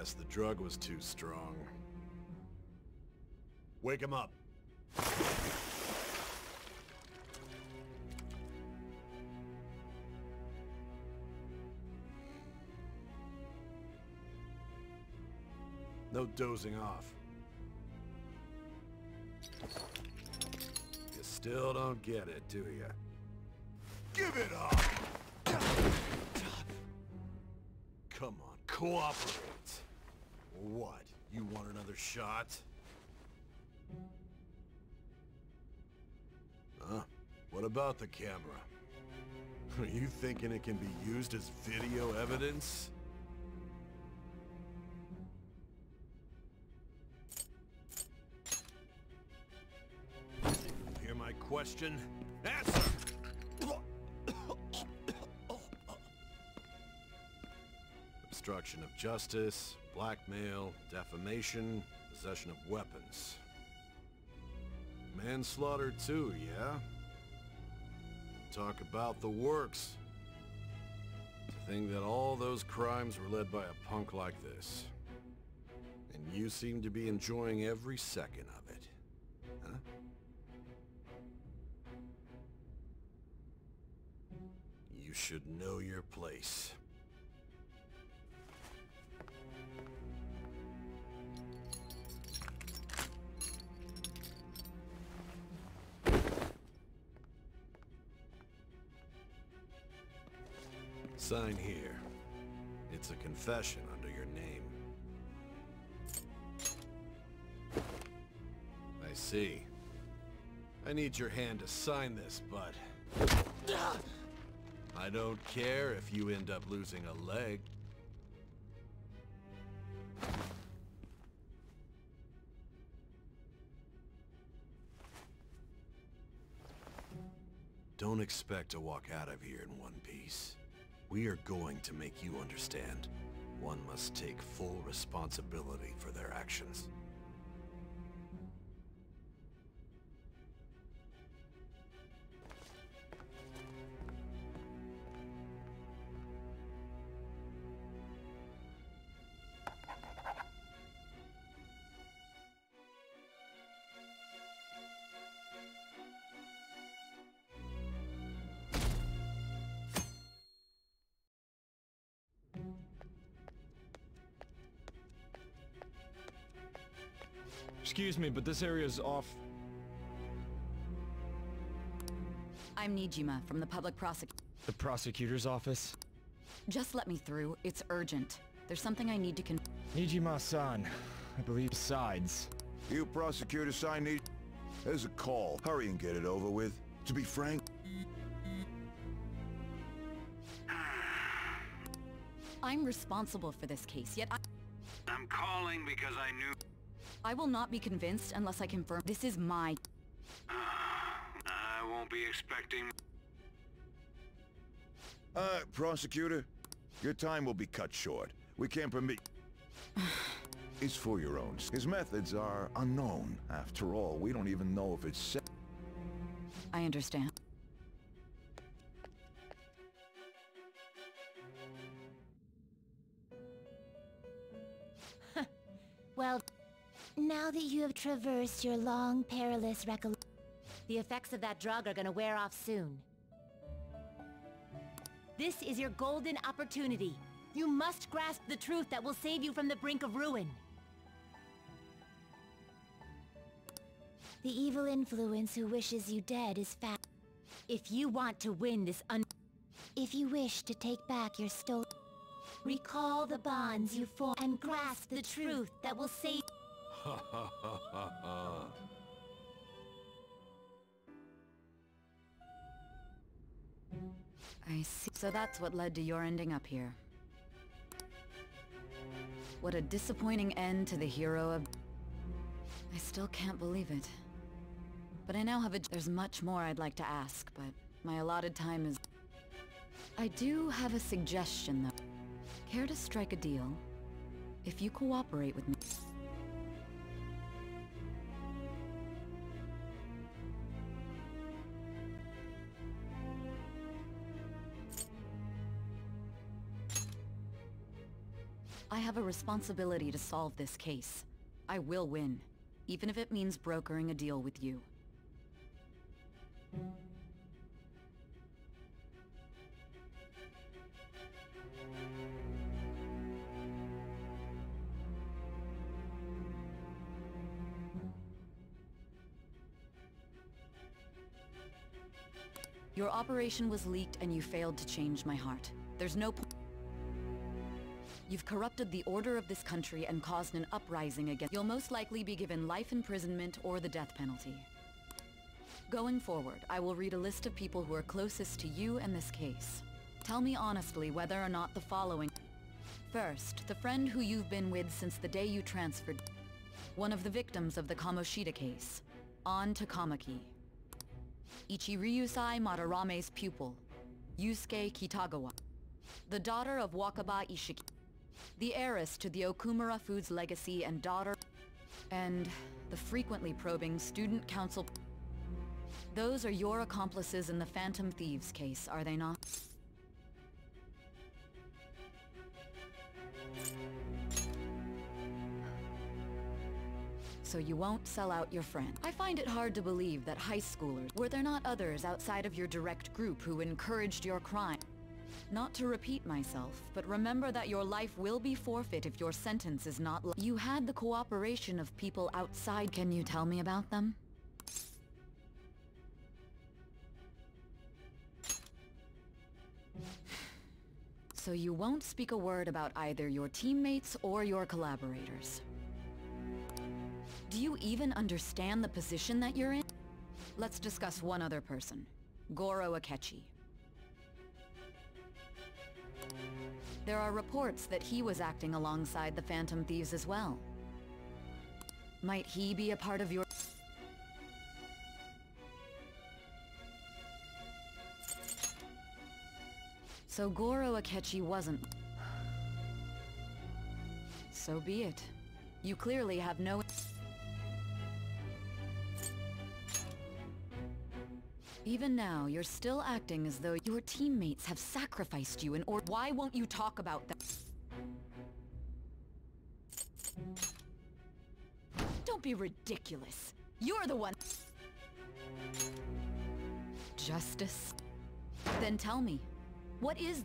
guess the drug was too strong. Wake him up. No dozing off. You still don't get it, do you? Give it up! Come on, cooperate. What? You want another shot? Huh? What about the camera? Are you thinking it can be used as video evidence? Hear my question? Answer! Obstruction of justice, blackmail, defamation, possession of weapons. Manslaughter too, yeah? Talk about the works. To think that all those crimes were led by a punk like this. And you seem to be enjoying every second of it. Huh? You should know your place. Sign here. It's a confession under your name. I see. I need your hand to sign this, but... I don't care if you end up losing a leg. Don't expect to walk out of here in one piece. We are going to make you understand. One must take full responsibility for their actions. Excuse me, but this area's off. I'm Nijima from the public prosecutor. The prosecutor's office? Just let me through. It's urgent. There's something I need to Nijima-san, I believe sides. You prosecutor sign need... There's a call. Hurry and get it over with. To be frank... I'm responsible for this case, yet I'm calling because I knew... I will not be convinced unless I confirm this is my... I won't be expecting... Prosecutor, your time will be cut short. We can't permit... It's for your own. His methods are unknown. After all, we don't even know if it's... I understand. Well, now that you have traversed your long, perilous recollection, the effects of that drug are gonna wear off soon. This is your golden opportunity. You must grasp the truth that will save you from the brink of ruin. The evil influence who wishes you dead is fat. If you want to win this If you wish to take back your stolen... Recall the bonds you formed and grasp the truth that will save... Ha ha ha ha ha. I see. So that's what led to your ending up here. What a disappointing end to the hero of... I still can't believe it. But I now have a... There's much more I'd like to ask, but my allotted time is... I do have a suggestion, though. Care to strike a deal? If you cooperate with me... I have a responsibility to solve this case. I will win, even if it means brokering a deal with you. Your operation was leaked and you failed to change my heart. There's no point. You've corrupted the order of this country and caused an uprising against. You'll most likely be given life imprisonment or the death penalty. Going forward, I will read a list of people who are closest to you and this case. Tell me honestly whether or not the following. First, the friend who you've been with since the day you transferred. One of the victims of the Kamoshida case. On to Kamaki. Ichiryusai Madarame's pupil, Yusuke Kitagawa. The daughter of Wakaba Ishiki. The heiress to the Okumura Foods legacy and daughter... And the frequently probing student council... Those are your accomplices in the Phantom Thieves case, are they not? So you won't sell out your friend. I find it hard to believe that high schoolers... Were there not others outside of your direct group who encouraged your crime? Not to repeat myself, but remember that your life will be forfeit if your sentence is not... You had the cooperation of people outside. Can you tell me about them? So you won't speak a word about either your teammates or your collaborators. Do you even understand the position that you're in? Let's discuss one other person. Goro Akechi. There are reports that he was acting alongside the Phantom Thieves as well. Might he be a part of your... So Goro Akechi wasn't... So be it. You clearly have no... Even now, you're still acting as though your teammates have sacrificed you in order... Why won't you talk about that? Don't be ridiculous. You're the one... Justice? Then tell me, what is...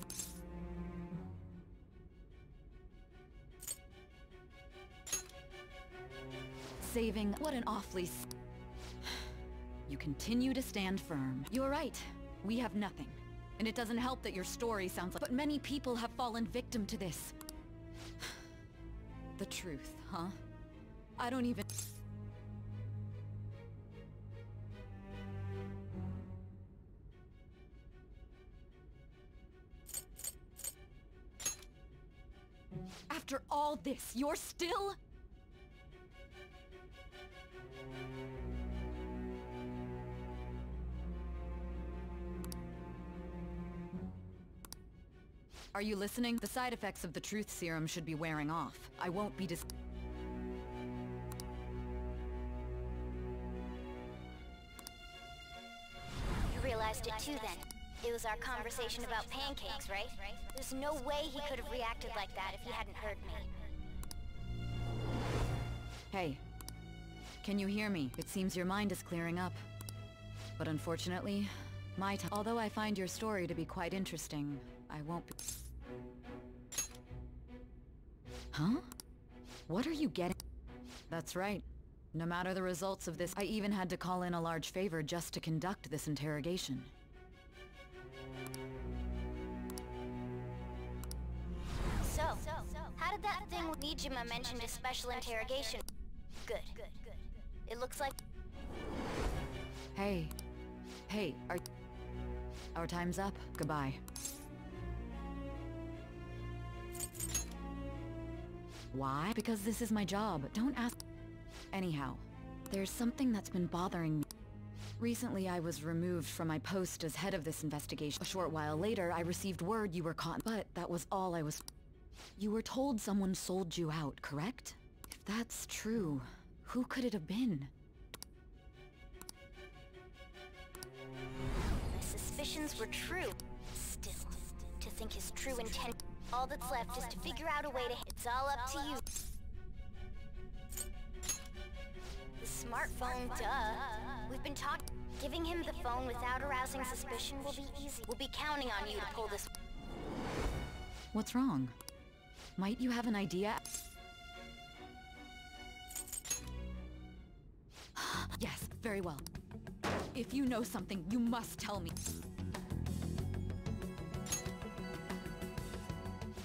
Saving... What an awfully... You continue to stand firm. You're right. We have nothing. And it doesn't help that your story sounds like... But many people have fallen victim to this. The truth, huh? I don't even... After all this, you're still... Are you listening? The side effects of the truth serum should be wearing off. I won't be You realized it too then. It was our conversation about pancakes, right? There's no way he could have reacted like that if he hadn't heard me. Hey. Can you hear me? It seems your mind is clearing up. But unfortunately, my time... Although I find your story to be quite interesting, I won't be... Huh? What are you getting? That's right. No matter the results of this, I even had to call in a large favor just to conduct this interrogation. So, how did that thing with Nijima mentioned a special interrogation? Good. It looks like... Hey. Hey, our time's up. Goodbye. Why? Because this is my job. Don't ask... Anyhow, there's something that's been bothering me. Recently, I was removed from my post as head of this investigation. A short while later, I received word you were caught, but that was all I was... You were told someone sold you out, correct? If that's true, who could it have been? My suspicions were true. Still, to think his true intent... All that's left is to figure out a way to hit... It's all up to you. The smartphone, duh. We've been talking. Giving him the phone without arousing suspicion will be easy. We'll be counting on you to pull this. What's wrong? Might you have an idea? Yes, very well. If you know something, you must tell me.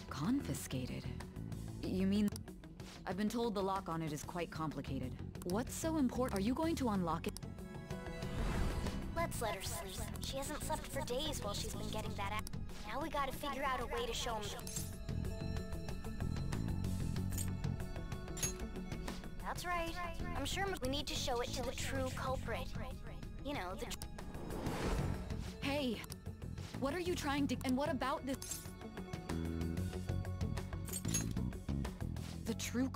Confiscated? You mean... I've been told the lock on it is quite complicated. What's so important? Are you going to unlock it? Let's let her sleep. She hasn't slept for days while she's been getting that out. Now we gotta figure out a way to show him. That's right. I'm sure we need to show it to the true culprit. You know, the... Hey! What are you trying to... And what about this... The true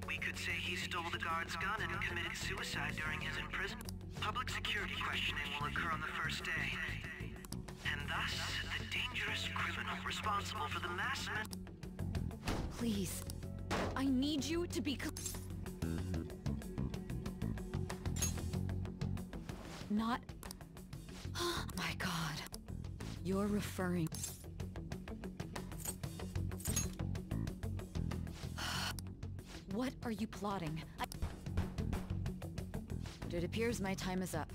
We could say he stole the guard's gun and committed suicide during his imprisonment. Public security questioning will occur on the first day. And thus, the dangerous criminal responsible for the mass... Please. I need you to be not... Oh my god. You're referring... What are you plotting? It appears my time is up.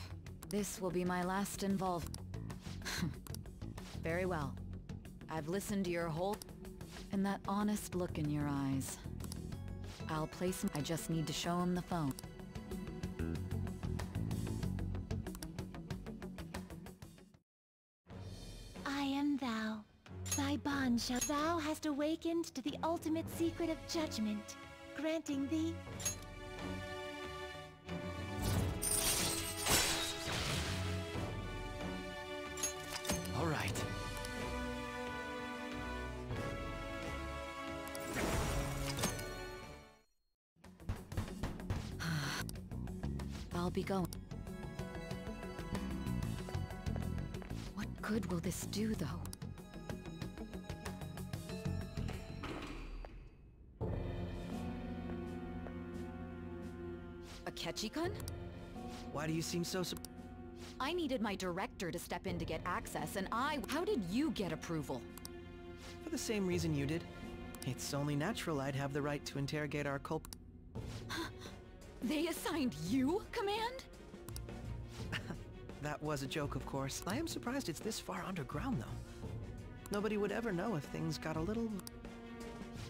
This will be my last involvement. Very well. I've listened to your whole... and that honest look in your eyes. I'll place him... I just need to show him the phone. I am thou. Thy bond shall... Thou hast awakened to the ultimate secret of judgment, granting thee... All right. I'll be going. What good will this do, though? A Ketchikun? Why do you seem so I needed my director to step in to get access, and How did you get approval? For the same reason you did. It's only natural I'd have the right to interrogate our culprit. They assigned you command? That was a joke, of course. I am surprised it's this far underground, though. Nobody would ever know if things got a little...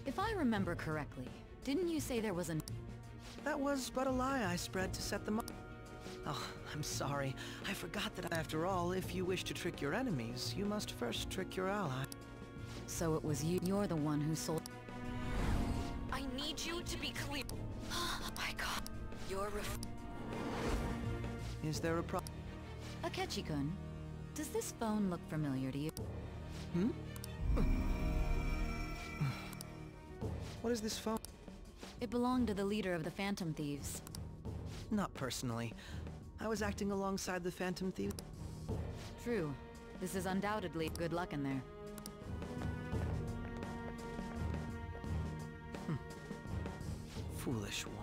If I remember correctly, didn't you say there was an... That was but a lie I spread to set them up. Oh, I'm sorry. I forgot that after all, if you wish to trick your enemies, you must first trick your ally. So it was you. You're the one who sold... I need you to be clear. Oh my god. You're Is there a problem? Akechi-kun, does this phone look familiar to you? Hmm? What is this phone? It belonged to the leader of the Phantom Thieves. Not personally. I was acting alongside the Phantom Thieves. True. This is undoubtedly good luck in there. Foolish one.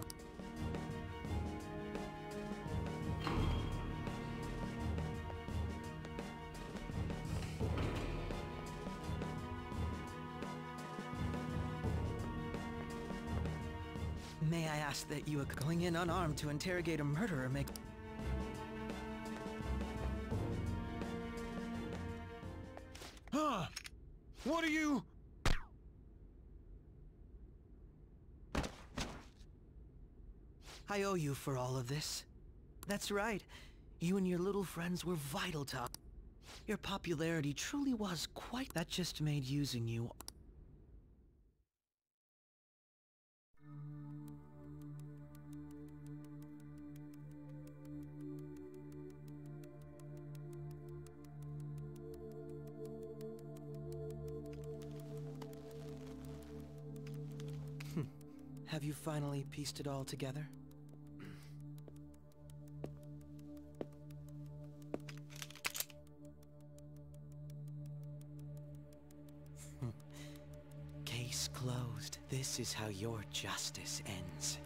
May I ask that you are going in unarmed to interrogate a murderer make... Huh? What are you... I owe you for all of this. That's right. You and your little friends were vital to... Your popularity truly was quite... That just made using you... Have you finally pieced it all together? Case closed. This is how your justice ends.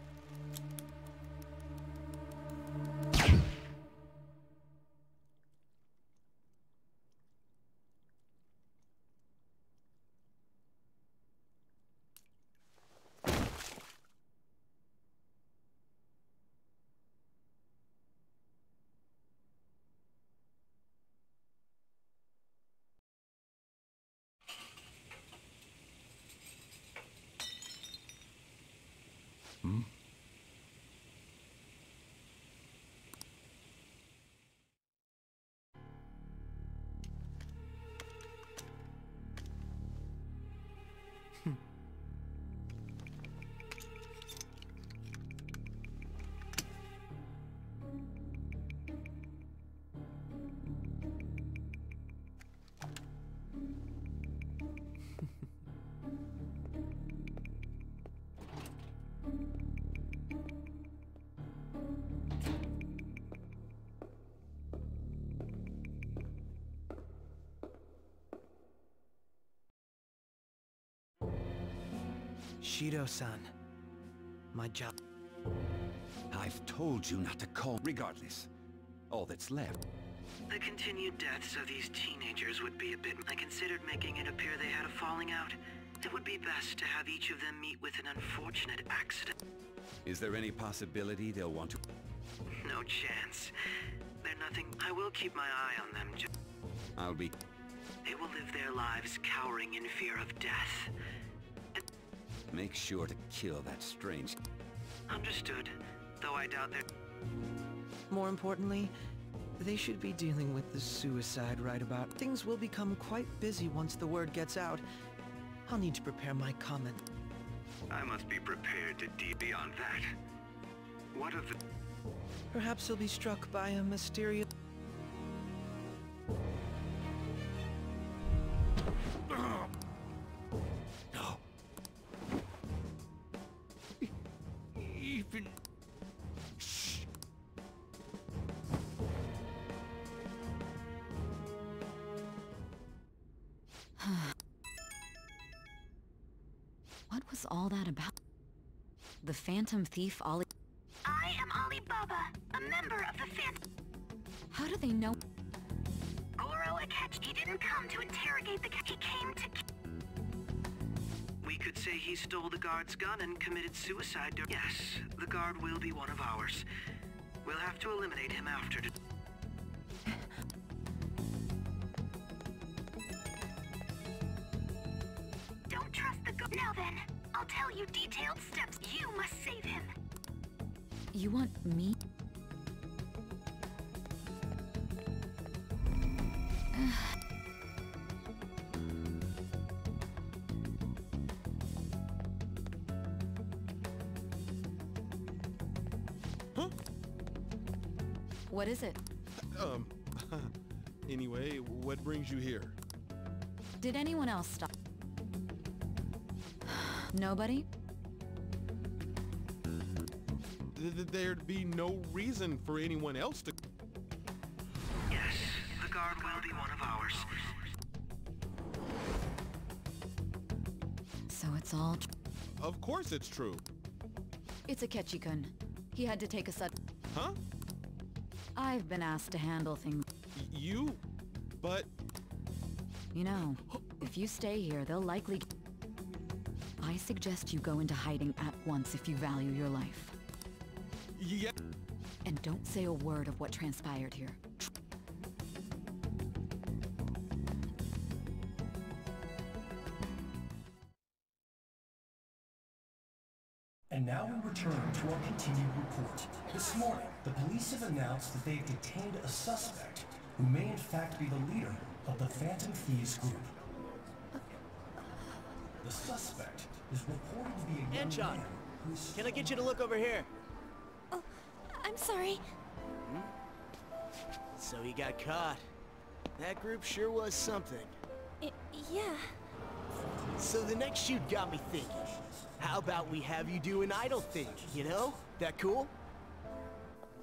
Shido-san, my job. I've told you not to call. Regardless, all that's left. The continued deaths of these teenagers would be a bit... I considered making it appear they had a falling out. It would be best to have each of them meet with an unfortunate accident. Is there any possibility they'll want to... No chance. They're nothing... I will keep my eye on them. I'll be... They will live their lives cowering in fear of death. Make sure to kill that strange... Understood. Though I doubt they're... More importantly, they should be dealing with the suicide right about. Things will become quite busy once the word gets out. I'll need to prepare my comment. I must be prepared to deal beyond that. What of the... Perhaps he'll be struck by a mysterious... No. Even... Shh. What was all that about? The Phantom Thief Ollie... I am Alibaba, a member of the Phantom. How do they know? Goro Akechi, he didn't come to interrogate the cat. He came to... We could say he stole the guard's gun and committed suicide during... Yes, the guard will be one of ours. We'll have to eliminate him after... Don't trust the guard. Now then, I'll tell you detailed steps. You must save him. You want me? Huh? What is it? Anyway, what brings you here? Did anyone else stop? Nobody? There'd be no reason for anyone else to... Yes, the guard will be one of ours. So it's all... Of course it's true. It's Akechi-kun. He had to take a sudden... Huh? I've been asked to handle things. You? But... You know, if you stay here, they'll likely... I suggest you go into hiding at once if you value your life. Yeah. And don't say a word of what transpired here. And now we return to our continued report. This morning, the police have announced that they've detained a suspect who may in fact be the leader of the Phantom Thieves group. The suspect is reported to be a young Anchon, man who's... can I get you to look over here? Oh, I'm sorry. So he got caught. That group sure was something. Yeah. So the next shoot got me thinking. How about we have you do an idol thing, you know? That cool?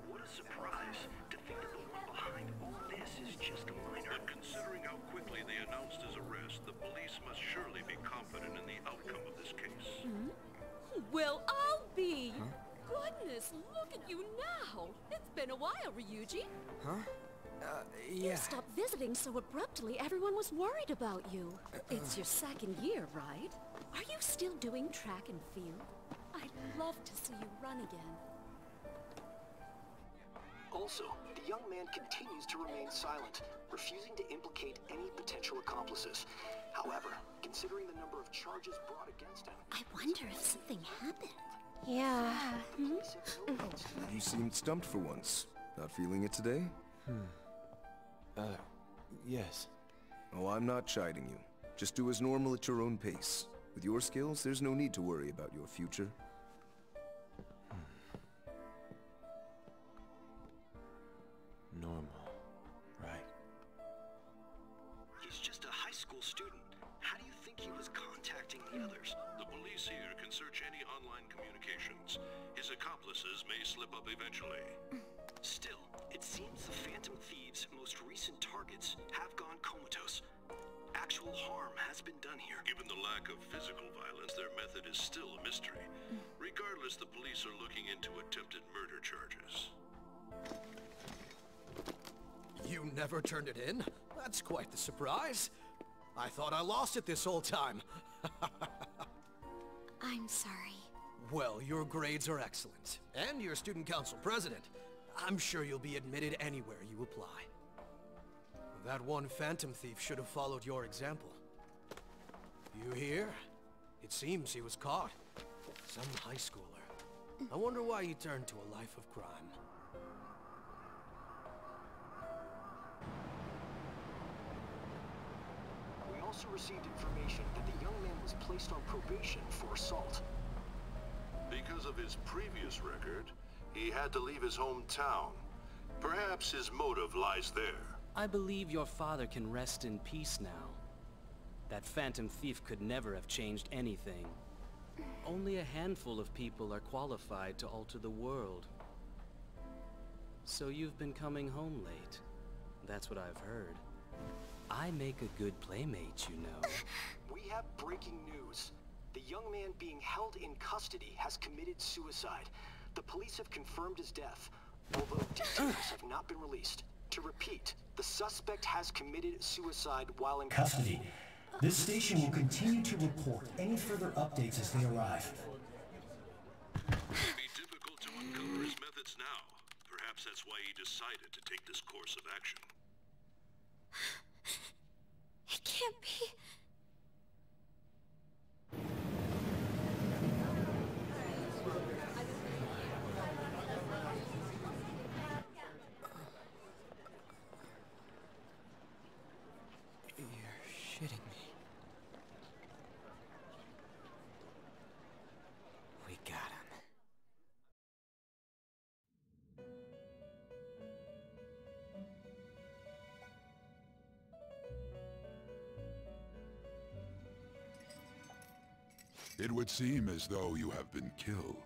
What a surprise to think that the one behind all this is just a minor. But considering how quickly they announced his arrest, the police must surely be confident in the outcome of this case. Hmm? Well, I'll be! Huh? Goodness, look at you now! It's been a while, Ryuji. Huh? Yeah. You stopped visiting so abruptly, everyone was worried about you. It's your second year, right? Are you still doing track and field? I'd love to see you run again. Also, the young man continues to remain silent, refusing to implicate any potential accomplices. However, considering the number of charges brought against him... I wonder if something happened. Yeah. You seemed stumped for once. Not feeling it today? Yes. Oh, I'm not chiding you. Just do as normal at your own pace. With your skills, there's no need to worry about your future. Normal, right? He's just a high school student. How do you think he was contacting the others? The police here can search any online communications. His accomplices may slip up eventually. Still, it seems the Phantom Thieves' most recent targets have gone comatose. Actual harm has been done here. Given the lack of physical violence, their method is still a mystery. Regardless, the police are looking into attempted murder charges. You never turned it in? That's quite the surprise. I thought I lost it this whole time. I'm sorry. Well, your grades are excellent. And you're student council president. I'm sure you'll be admitted anywhere you apply. That one phantom thief should have followed your example. You hear? It seems he was caught. Some high schooler. I wonder why he turned to a life of crime. We also received information that the young man was placed on probation for assault. Because of his previous record, he had to leave his hometown. Perhaps his motive lies there. I believe your father can rest in peace now. That phantom thief could never have changed anything. Only a handful of people are qualified to alter the world. So you've been coming home late. That's what I've heard. I make a good playmate, you know. We have breaking news. The young man being held in custody has committed suicide. The police have confirmed his death, although details have not been released. To repeat, the suspect has committed suicide while in custody. This station will continue to report any further updates as they arrive. It would be difficult to uncover his methods now. Perhaps that's why he decided to take this course of action. It can't be. You're shitting me. We got him. It would seem as though you have been killed.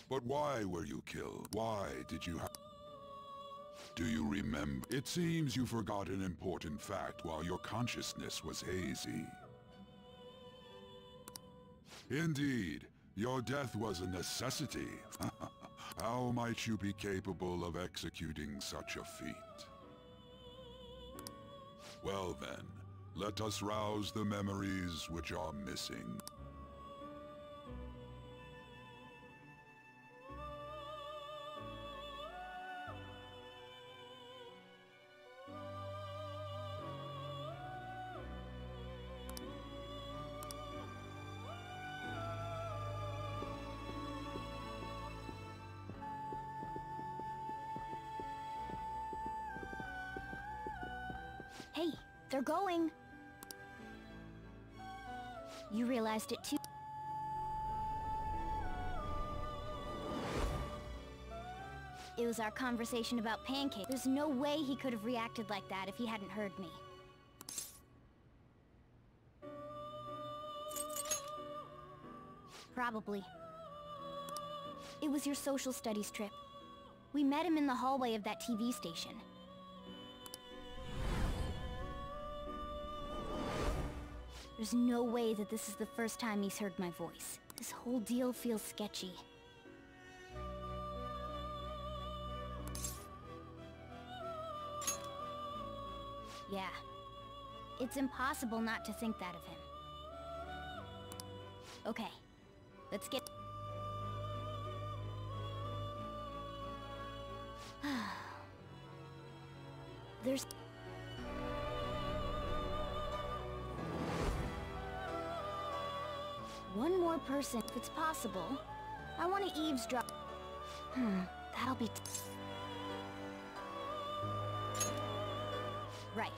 But why were you killed? Why did you have... Do you remember? It seems you forgot an important fact while your consciousness was hazy. Indeed. Your death was a necessity. How might you be capable of executing such a feat? Well then, let us rouse the memories which are missing. Hey, they're going. You realized it too. It was our conversation about pancakes. There's no way he could have reacted like that if he hadn't heard me. Probably. It was your social studies trip. We met him in the hallway of that TV station. There's no way that this is the first time he's heard my voice. This whole deal feels sketchy. Yeah. It's impossible not to think that of him. Okay. Let's get... There's... one more person, if it's possible. I want to eavesdrop. That'll be... right.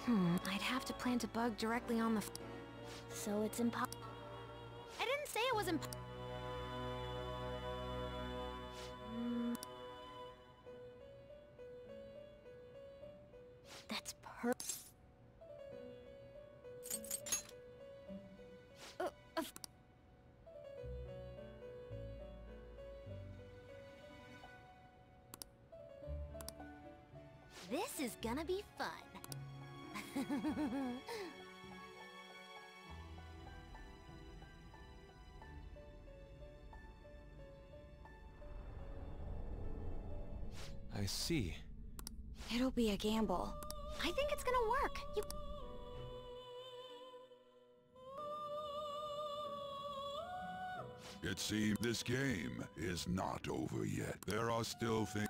I'd have to plant a bug directly on the... So it's impossible. I didn't say it was impossible. That's perfect. This is gonna be fun. I see. It'll be a gamble. I think it's gonna work. It seems this game is not over yet. There are still things...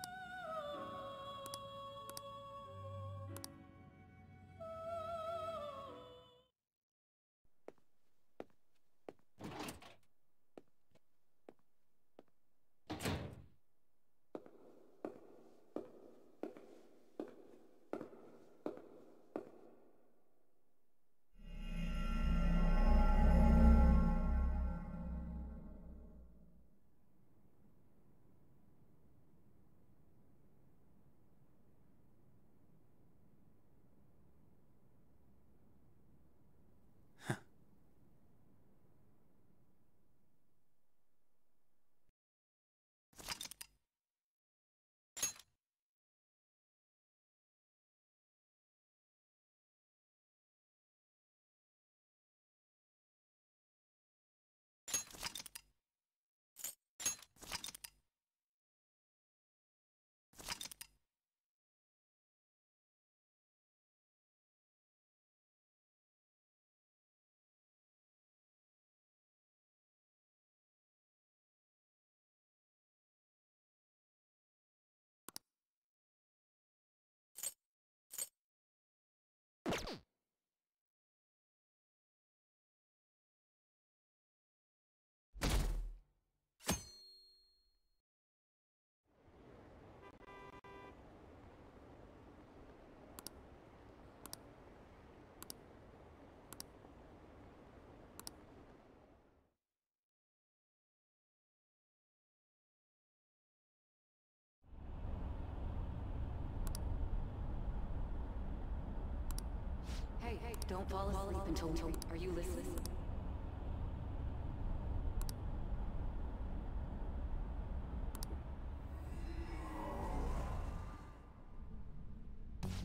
Hey, don't fall asleep until we... Are you listening?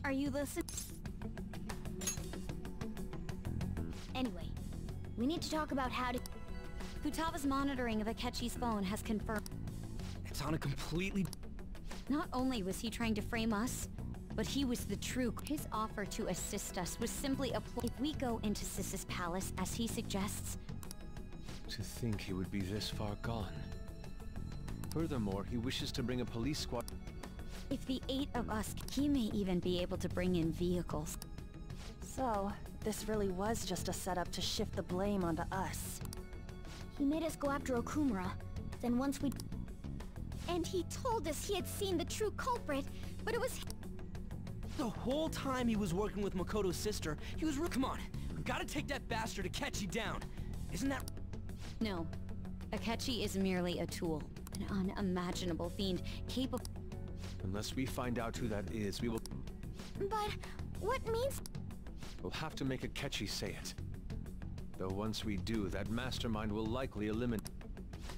Are you listening? Anyway, we need to talk about how to... Futaga's monitoring of Akechi's phone has confirmed... It's on a completely... Not only was he trying to frame us, but he was the true... His offer to assist us was simply a... If we go into Sis's palace, as he suggests... To think he would be this far gone. Furthermore, he wishes to bring a police squad... If the 8 of us... He may even be able to bring in vehicles. So, this really was just a setup to shift the blame onto us. He made us go after Okumura. Then once we... And he told us he had seen the true culprit, but it was... The whole time he was working with Makoto's sister, he was Come on, we gotta take that bastard Akechi down. Isn't that... No. Akechi is merely a tool. An unimaginable fiend, capable... Unless we find out who that is, we will... But... what means... We'll have to make Akechi say it. Though once we do, that mastermind will likely eliminate...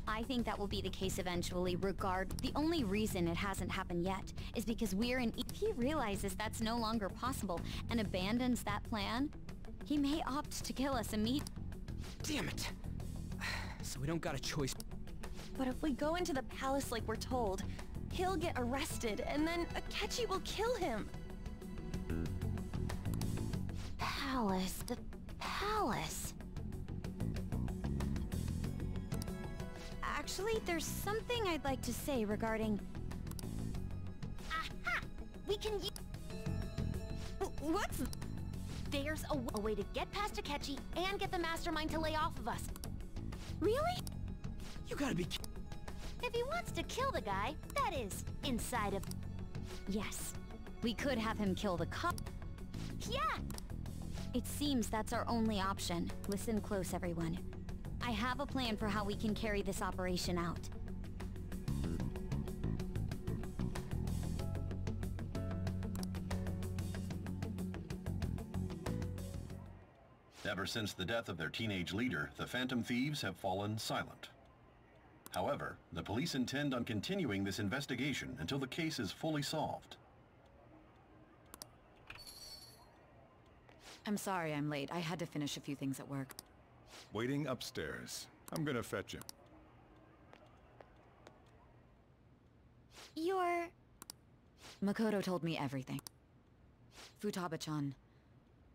I think that will be the case eventually, The only reason it hasn't happened yet is because we're in... If he realizes that's no longer possible and abandons that plan, he may opt to kill us immediately. Damn it! So we don't got a choice. But if we go into the palace like we're told, he'll get arrested, and then Akechi will kill him. The palace. Actually, there's something I'd like to say regarding... Aha! We can use... What's... There's a way to get past Akechi and get the mastermind to lay off of us. Really? You gotta be... If he wants to kill the guy, that is, inside of... Yes. We could have him kill the cop. Yeah! It seems that's our only option. Listen close, everyone. I have a plan for how we can carry this operation out. Ever since the death of their teenage leader, the Phantom Thieves have fallen silent. However, the police intend on continuing this investigation until the case is fully solved. I'm sorry I'm late. I had to finish a few things at work. Waiting upstairs. I'm gonna fetch him. You're... Makoto told me everything. Futaba-chan,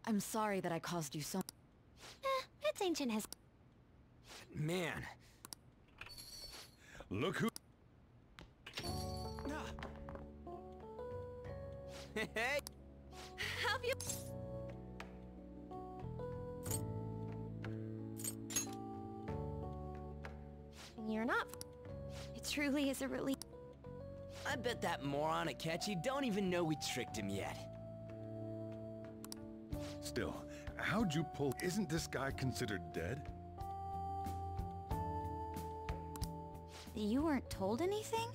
I'm sorry that I caused you so... It's ancient history. Man. Look who... Hey! Have you... You're not... It truly is a relief. I bet that moron Akechi don't even know we tricked him yet. Still, how'd you pull... Isn't this guy considered dead? You weren't told anything?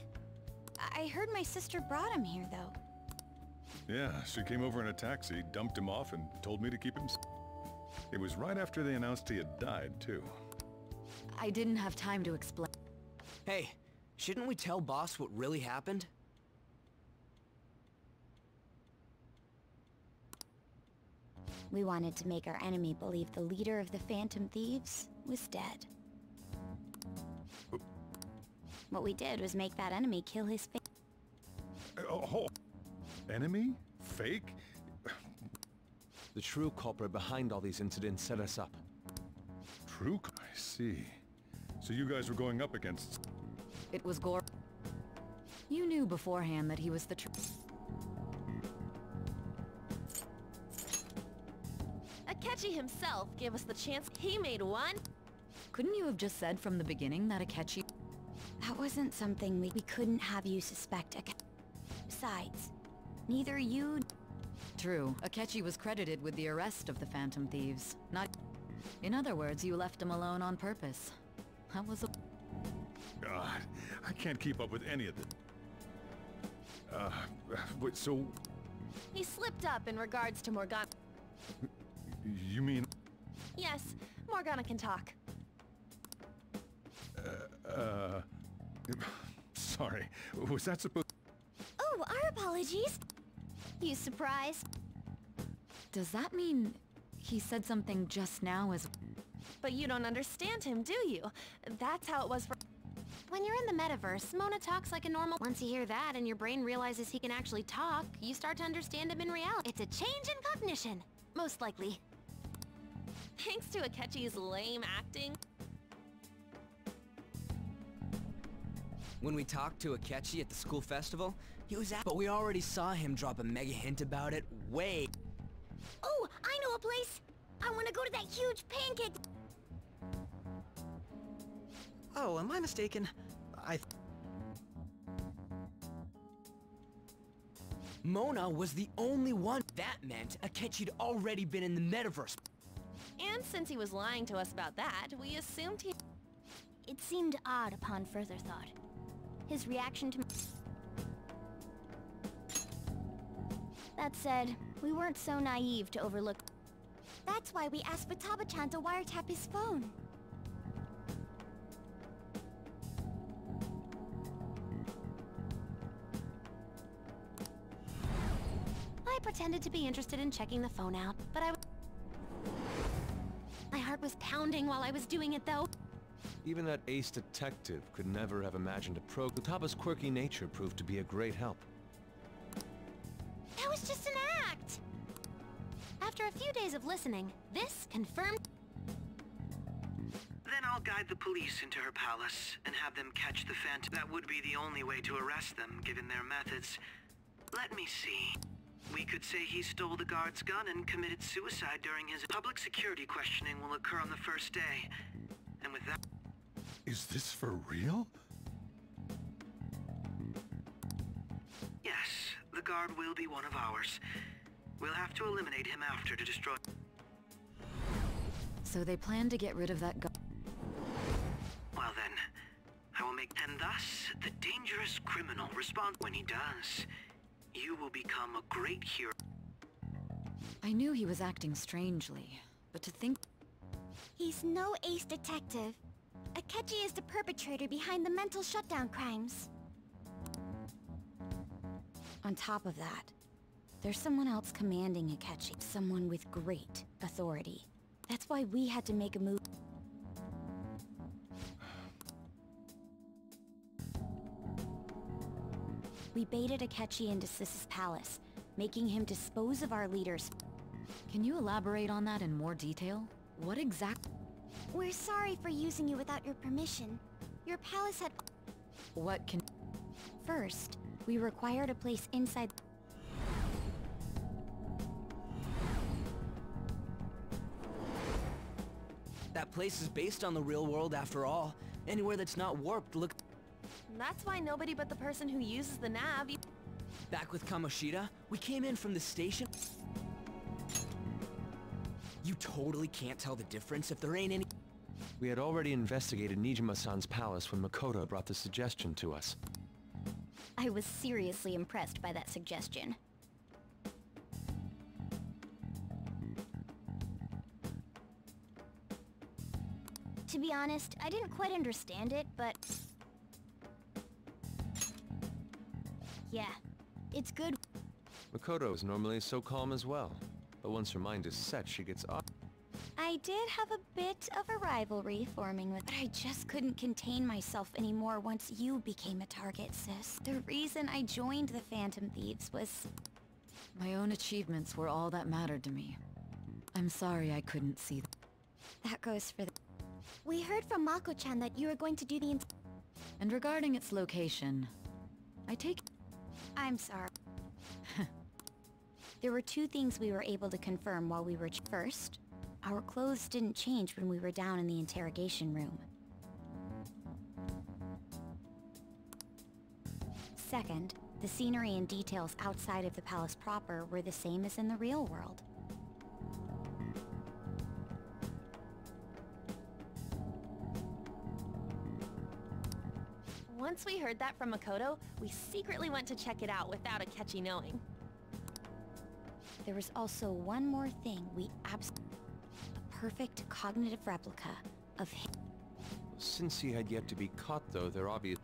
I heard my sister brought him here, though. Yeah, she came over in a taxi, dumped him off, and told me to keep him... It was right after they announced he had died, too. I didn't have time to explain. Hey, shouldn't we tell Boss what really happened? We wanted to make our enemy believe the leader of the Phantom Thieves was dead. What we did was make that enemy kill his Oh, enemy? Fake? The true culprit behind all these incidents set us up. True? I see. So you guys were going up against... It was Gore. You knew beforehand that he was the Akechi himself gave us the chance. He made one. Couldn't you have just said from the beginning that Akechi... That wasn't something we couldn't have you suspect Akechi. Besides, neither you... True. Akechi was credited with the arrest of the Phantom Thieves. Not... In other words, you left him alone on purpose. That was a... God, I can't keep up with any of this. Wait, so... He slipped up in regards to Morgana. You mean... Yes, Morgana can talk. Sorry, was that supposed... Oh, our apologies. You surprised? Does that mean he said something just now as... But you don't understand him, do you? That's how it was for... When you're in the metaverse, Mona talks like a normal... Once you hear that and your brain realizes he can actually talk, you start to understand him in reality. It's a change in cognition, most likely. Thanks to Akechi's lame acting. When we talked to Akechi at the school festival, he was at... But we already saw him drop a mega hint about it way... Oh, I know a place! I want to go to that huge pancake... Oh, am I mistaken? Mona was the only one. That meant Akechi'd already been in the metaverse. And since he was lying to us about that, we assumed he... It seemed odd upon further thought. His reaction to... That said, we weren't so naive to overlook... That's why we asked Futaba-chan to wiretap his phone. I pretended to be interested in checking the phone out, but my heart was pounding while I was doing it, though. Even that ace detective could never have imagined a probe. Futaba's quirky nature proved to be a great help. That was just an act! After a few days of listening, this confirmed... Then I'll guide the police into her palace and have them catch the Phantom. That would be the only way to arrest them, given their methods. Let me see. We could say he stole the guard's gun and committed suicide during his... Public security questioning will occur on the first day. And with that... Is this for real? Yes, the guard will be one of ours. We'll have to eliminate him after to destroy... So they plan to get rid of that guard. Well then, I will make... And thus, the dangerous criminal responds. When he does, you will become a great hero. I knew he was acting strangely, but to think... He's no ace detective. Akechi is the perpetrator behind the mental shutdown crimes. On top of that, there's someone else commanding Akechi. Someone with great authority. That's why we had to make a move. We baited Akechi into Sis's palace, making him dispose of our leaders. Can you elaborate on that in more detail? What exactly? We're sorry for using you without your permission. Your palace had... What can... First, we required a place inside... That place is based on the real world after all. Anywhere that's not warped look... That's why nobody but the person who uses the nav... Back with Kamoshida, we came in from the station... You totally can't tell the difference if there ain't any... We had already investigated Nijima-san's palace when Makoto brought the suggestion to us. I was seriously impressed by that suggestion. To be honest, I didn't quite understand it, but... Yeah, it's good. Makoto is normally so calm as well, but once her mind is set, she gets off. I did have a bit of a rivalry forming with... But I just couldn't contain myself anymore once you became a target, sis. The reason I joined the Phantom Thieves was... My own achievements were all that mattered to me. I'm sorry I couldn't see them. That goes for the... We heard from Mako-chan that you were going to do the... And regarding its location, I take... I'm sorry. There were two things we were able to confirm while we were... First, our clothes didn't change when we were down in the interrogation room. Second, the scenery and details outside of the palace proper were the same as in the real world. Once we heard that from Makoto, we secretly went to check it out without Akechi knowing. There was also one more thing we absolutely... A perfect cognitive replica of him. Since he had yet to be caught, though, they're obvious...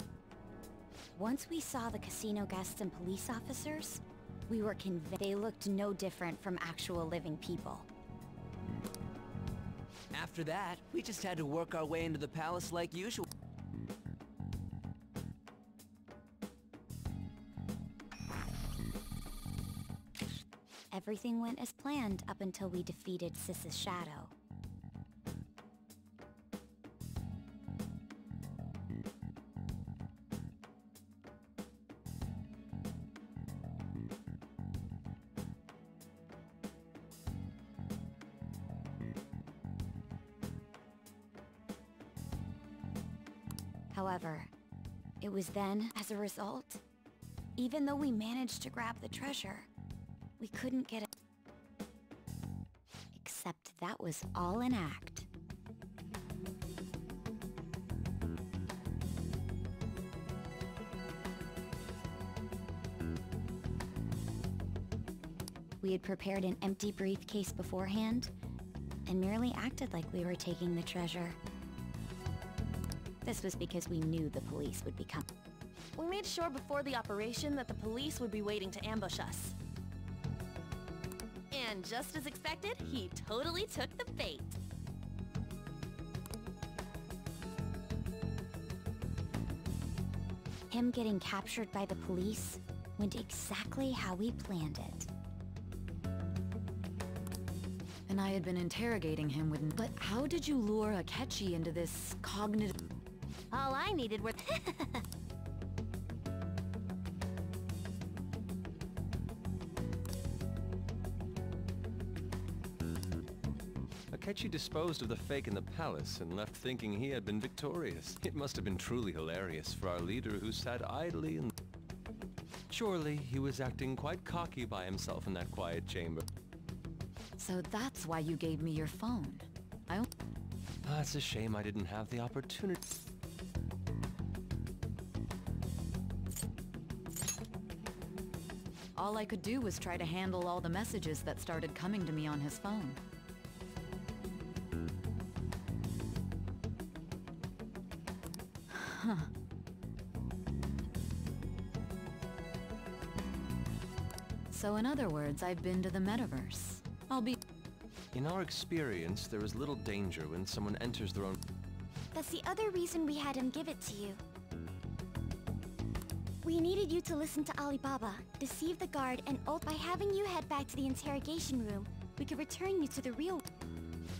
Once we saw the casino guests and police officers, we were convinced they looked no different from actual living people. After that, we just had to work our way into the palace like usual. Everything went as planned up until we defeated Sis's shadow. However, it was then, as a result, even though we managed to grab the treasure, we couldn't get it. Except that was all an act. We had prepared an empty briefcase beforehand, and merely acted like we were taking the treasure. This was because we knew the police would be coming. We made sure before the operation that the police would be waiting to ambush us. And just as expected, he totally took the bait. Him getting captured by the police went exactly how we planned it. And I had been interrogating him with... But how did you lure Akechi into this cognitive... All I needed were... Akechi disposed of the fake in the palace and left thinking he had been victorious. It must have been truly hilarious for our leader who sat idly and... Surely he was acting quite cocky by himself in that quiet chamber. So that's why you gave me your phone. It's a shame I didn't have the opportunity. All I could do was try to handle all the messages that started coming to me on his phone. Huh. So in other words, I've been to the metaverse. I'll be... In our experience, there is little danger when someone enters their own... That's the other reason we had him give it to you. We needed you to listen to Alibaba, deceive the guard, and by having you head back to the interrogation room, we could return you to the real...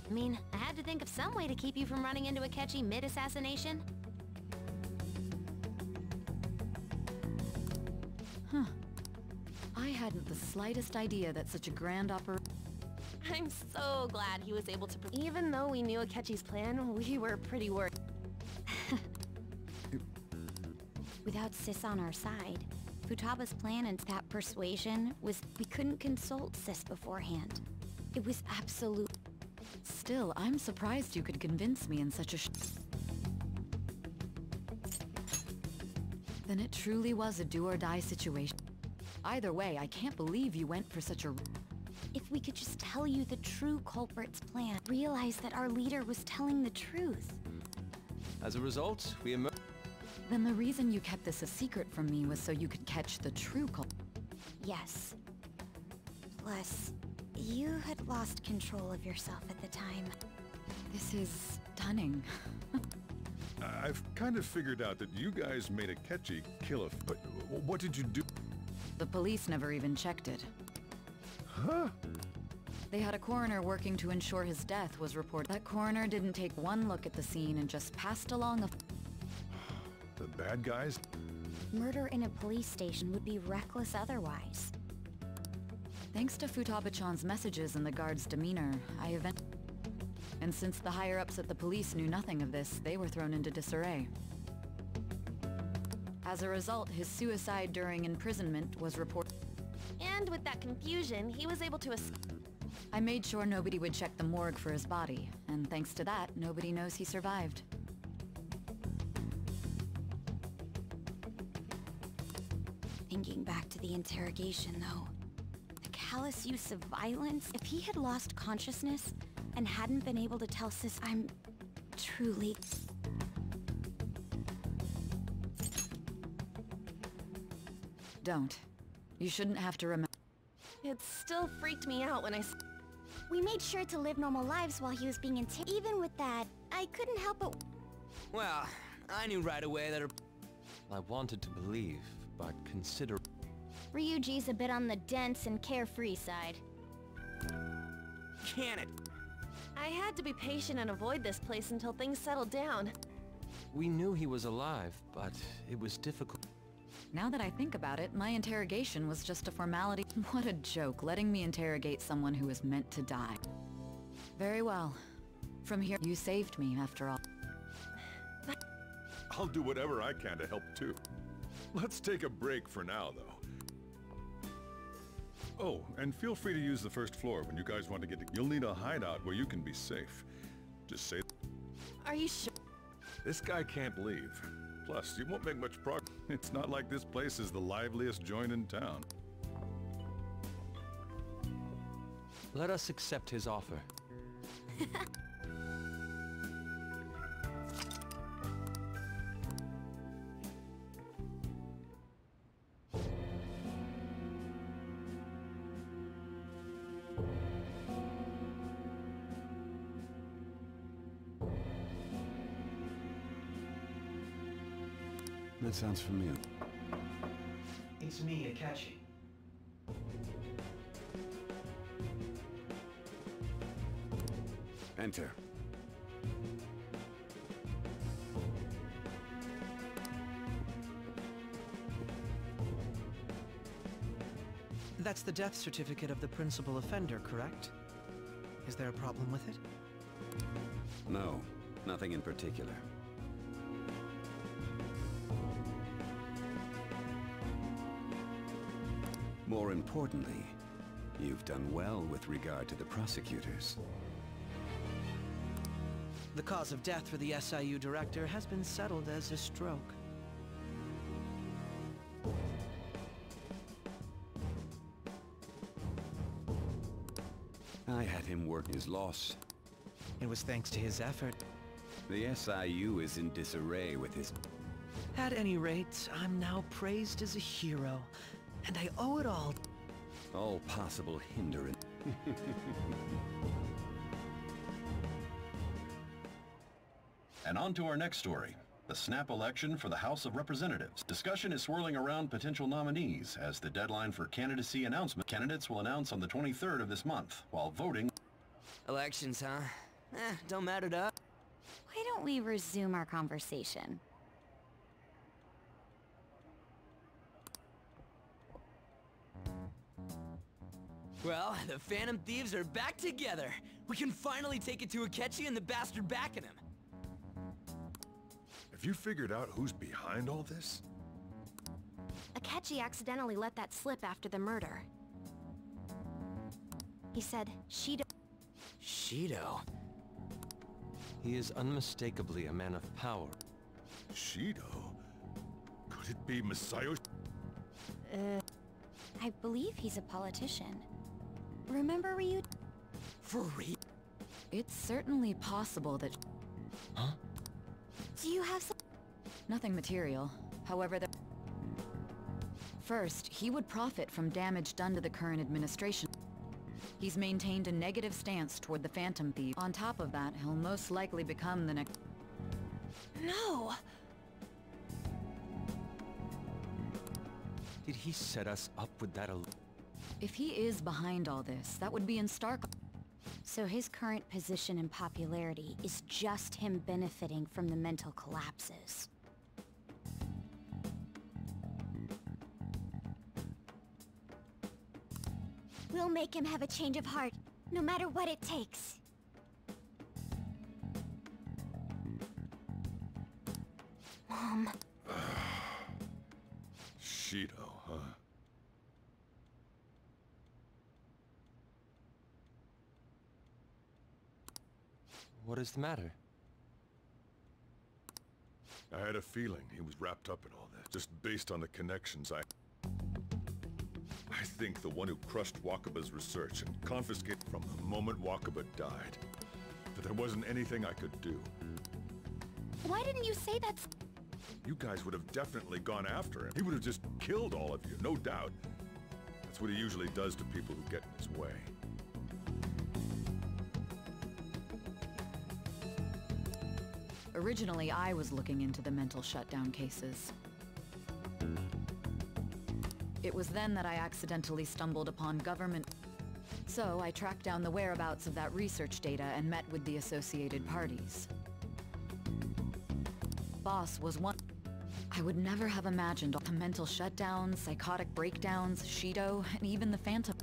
I mean, I had to think of some way to keep you from running into Akechi mid-assassination. Huh. I hadn't the slightest idea that such a grand operation... I'm so glad he was able to... Even though we knew Akechi's plan, we were pretty worried. Without Sis on our side, Futaba's plan and that persuasion was we couldn't consult Sis beforehand. It was absolute... Still, I'm surprised you could convince me in such a Then it truly was a do-or-die situation. Either way, I can't believe you went for such a... If we could just tell you the true culprit's plan, realize that our leader was telling the truth. As a result, we emerged... Then the reason you kept this a secret from me was so you could catch the true culprit. Yes. Plus, you had lost control of yourself at the time. This is stunning. I've kind of figured out that you guys made Akechi kill a... But what did you do? The police never even checked it. Huh? They had a coroner working to ensure his death was reported. That coroner didn't take one look at the scene and just passed along a... The bad guys? Murder in a police station would be reckless otherwise. Thanks to Futaba-chan's messages and the guard's demeanor, And since the higher-ups at the police knew nothing of this, they were thrown into disarray. As a result, his suicide during imprisonment was reported. And with that confusion, he was able to escape. I made sure nobody would check the morgue for his body, and thanks to that, nobody knows he survived. Thinking back to the interrogation, though, the callous use of violence, if he had lost consciousness and hadn't been able to tell Sis, I'm truly... Don't. You shouldn't have to remember. It still freaked me out when I... We made sure to live normal lives while he was being Even with that, I couldn't help but... Well, I knew right away that her... I wanted to believe, but consider... Ryuji's a bit on the dense and carefree side. Can it? I had to be patient and avoid this place until things settled down. We knew he was alive, but it was difficult. Now that I think about it, my interrogation was just a formality. What a joke, letting me interrogate someone who was meant to die. Very well. From here, you saved me, after all. I'll do whatever I can to help, too. Let's take a break for now, though. Oh, and feel free to use the first floor when you guys want to get to... You'll need a hideout where you can be safe. Just say... Are you sure? This guy can't leave. Plus, you won't make much progress. It's not like this place is the liveliest joint in town. Let us accept his offer. That sounds familiar. It's me, Akechi. Enter. That's the death certificate of the principal offender, correct? Is there a problem with it? No, nothing in particular. More importantly, you've done well with regard to the prosecutors. The cause of death for the SIU director has been settled as a stroke. I had him work his loss. It was thanks to his effort. The SIU is in disarray with his... At any rate, I'm now praised as a hero, and I owe it all... All possible hindrance. And on to our next story. The snap election for the House of Representatives. Discussion is swirling around potential nominees as the deadline for candidacy announcement. Candidates will announce on the 23rd of this month, while voting... Elections, huh? Don't matter to us. Why don't we resume our conversation? Well, the Phantom Thieves are back together. We can finally take it to Akechi and the bastard backing him. Have you figured out who's behind all this? Akechi accidentally let that slip after the murder. He said, Shido... Shido? He is unmistakably a man of power. Shido? Could it be Masayo? I believe he's a politician. Remember Ryu? For real? It's certainly possible that... Huh? Do you have some... Nothing material. However, First, he would profit from damage done to the current administration. He's maintained a negative stance toward the Phantom Thief. On top of that, he'll most likely become the next... No! Did he set us up with that If he is behind all this, that would be in stark... So his current position and popularity is just him benefiting from the mental collapses. We'll make him have a change of heart, no matter what it takes. Mom. Shido, huh? What is the matter? I had a feeling he was wrapped up in all this, just based on the connections I think the one who crushed Wakaba's research and confiscated from the moment Wakaba died. But there wasn't anything I could do. Why didn't you say that? You guys would have definitely gone after him. He would have just killed all of you, no doubt. That's what he usually does to people who get in his way. Originally, I was looking into the mental shutdown cases. It was then that I accidentally stumbled upon government... So I tracked down the whereabouts of that research data and met with the associated parties. Boss was one... I would never have imagined all the mental shutdowns, psychotic breakdowns, Shido, and even the Phantom...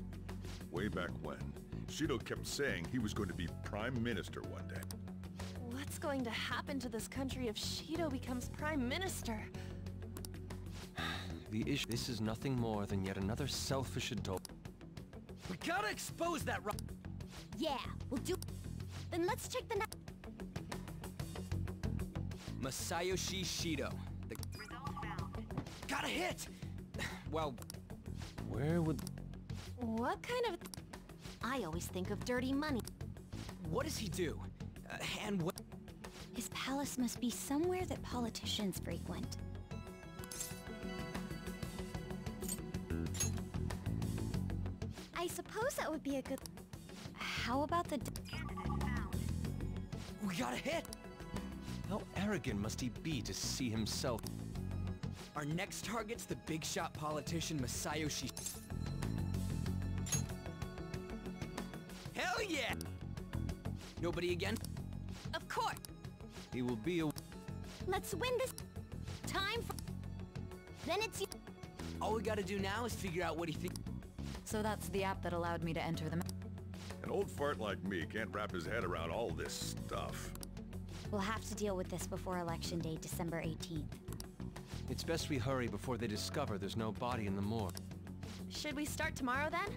Way back when, Shido kept saying he was going to be Prime Minister one day. What's going to happen to this country if Shido becomes Prime Minister? The issue... This is nothing more than yet another selfish adult. We gotta expose that Yeah, we'll do... Then let's check the... Masayoshi Shido. The... Got a hit! Well... Where would... What kind of... I always think of dirty money. What does he do? And what? His palace must be somewhere that politicians frequent. I suppose that would be a good... How about the... We got a hit! How arrogant must he be to see himself? Our next target's the big shot politician Masayoshi. Hell yeah! Nobody again? Of course! He will be a... Let's win this... Time for... Then it's you... All we gotta do now is figure out what he thinks. So that's the app that allowed me to enter them. An old fart like me can't wrap his head around all this stuff. We'll have to deal with this before Election Day, December 18th. It's best we hurry before they discover there's no body in the morgue. Should we start tomorrow then?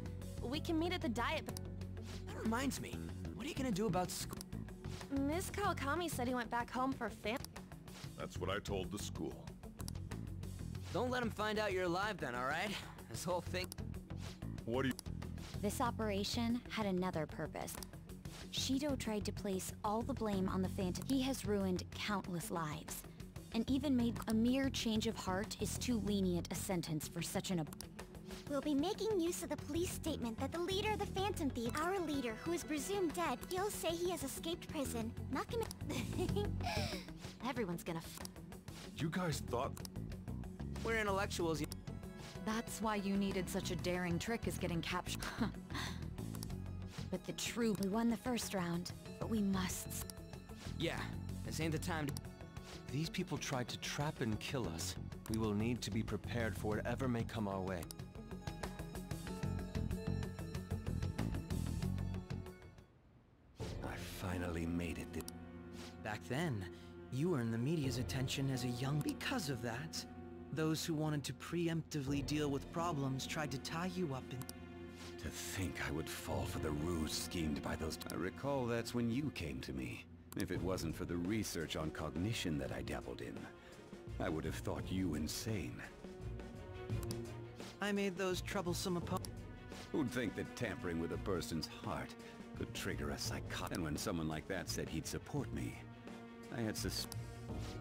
We can meet at the diet... That reminds me. What are you gonna do about school? Miss Kawakami said he went back home for That's what I told the school. Don't let him find out you're alive then, alright? This whole thing... What do you... This operation had another purpose. Shido tried to place all the blame on the Phantom. He has ruined countless lives, and even made a mere change of heart is too lenient a sentence for such an... We'll be making use of the police statement that the leader of the Phantom Thieves, our leader, who is presumed dead, he'll say he has escaped prison. Not gonna... Everyone's gonna... You guys thought... We're intellectuals. That's why you needed such a daring trick as getting captured. But the true... We won the first round, but we must... Yeah, this ain't the time to... These people tried to trap and kill us. We will need to be prepared for whatever may come our way. I finally made it. Back then, you earned the media's attention as a young... Because of that, those who wanted to preemptively deal with problems tried to tie you up in... To think I would fall for the ruse schemed by those... I recall that's when you came to me. If it wasn't for the research on cognition that I dabbled in, I would have thought you insane. I made those troublesome opponents... Who'd think that tampering with a person's heart could trigger a psychotic... And when someone like that said he'd support me, I had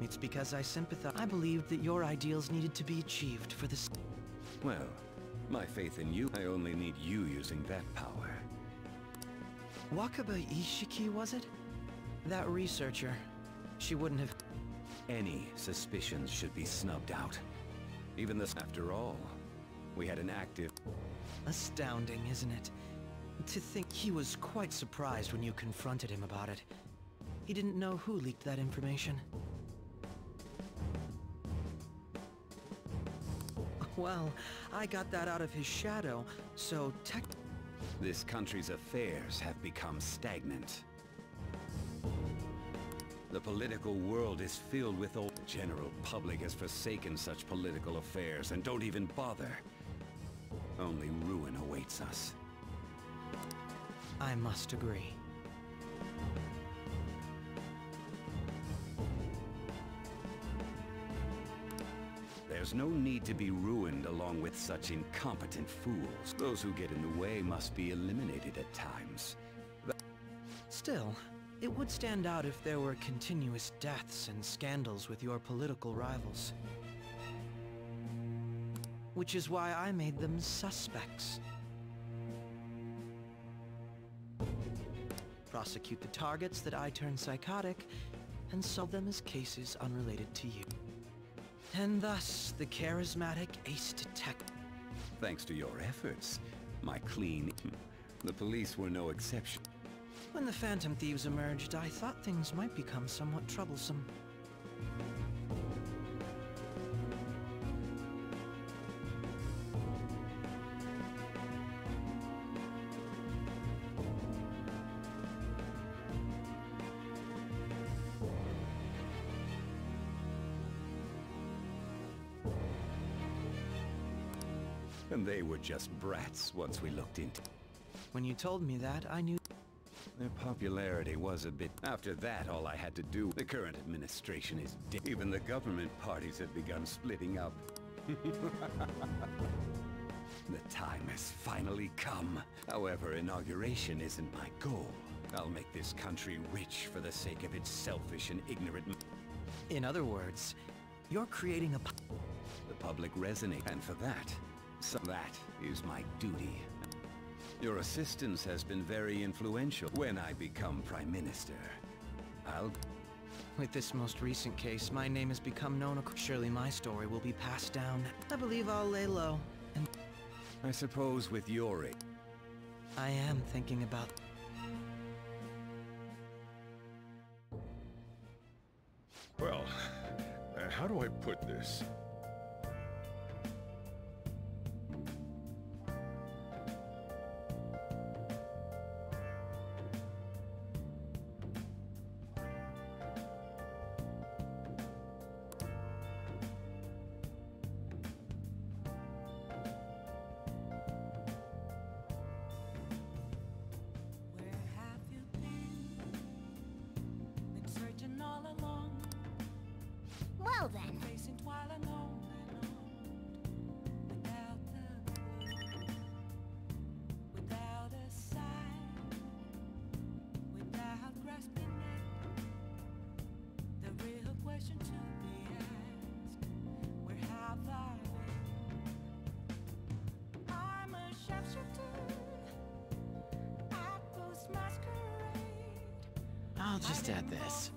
It's because I sympathize. I believed that your ideals needed to be achieved for this... Well, my faith in you, I only need you using that power. Wakaba Ishiki, was it? That researcher. She wouldn't have... Any suspicions should be snubbed out. Even this... After all, we had an active... Astounding, isn't it? To think he was quite surprised when you confronted him about it. He didn't know who leaked that information. Well, I got that out of his shadow, so This country's affairs have become stagnant. The political world is filled with old... The general public has forsaken such political affairs and don't even bother. Only ruin awaits us. I must agree. There's no need to be ruined along with such incompetent fools. Those who get in the way must be eliminated at times. Still, it would stand out if there were continuous deaths and scandals with your political rivals. Which is why I made them suspects. Prosecute the targets that I turn psychotic, and solve them as cases unrelated to you. And thus, the charismatic ace detective. Thanks to your efforts, my clean... The police were no exception. When the Phantom Thieves emerged, I thought things might become somewhat troublesome. And they were just brats once we looked into... When you told me that, I knew... Their popularity was a bit... After that, all I had to do... The current administration is dead. Even the government parties have begun splitting up. The time has finally come. However, inauguration isn't my goal. I'll make this country rich for the sake of its selfish and ignorant... In other words, you're creating a... The public resonate, and for that, so that is my duty. Your assistance has been very influential. When I become Prime Minister, I'll... With this most recent case, my name has become known. Surely my story will be passed down. I believe I'll lay low, and... I suppose with your aid... I am thinking about... Well, how do I put this? Well then. I'll just add this.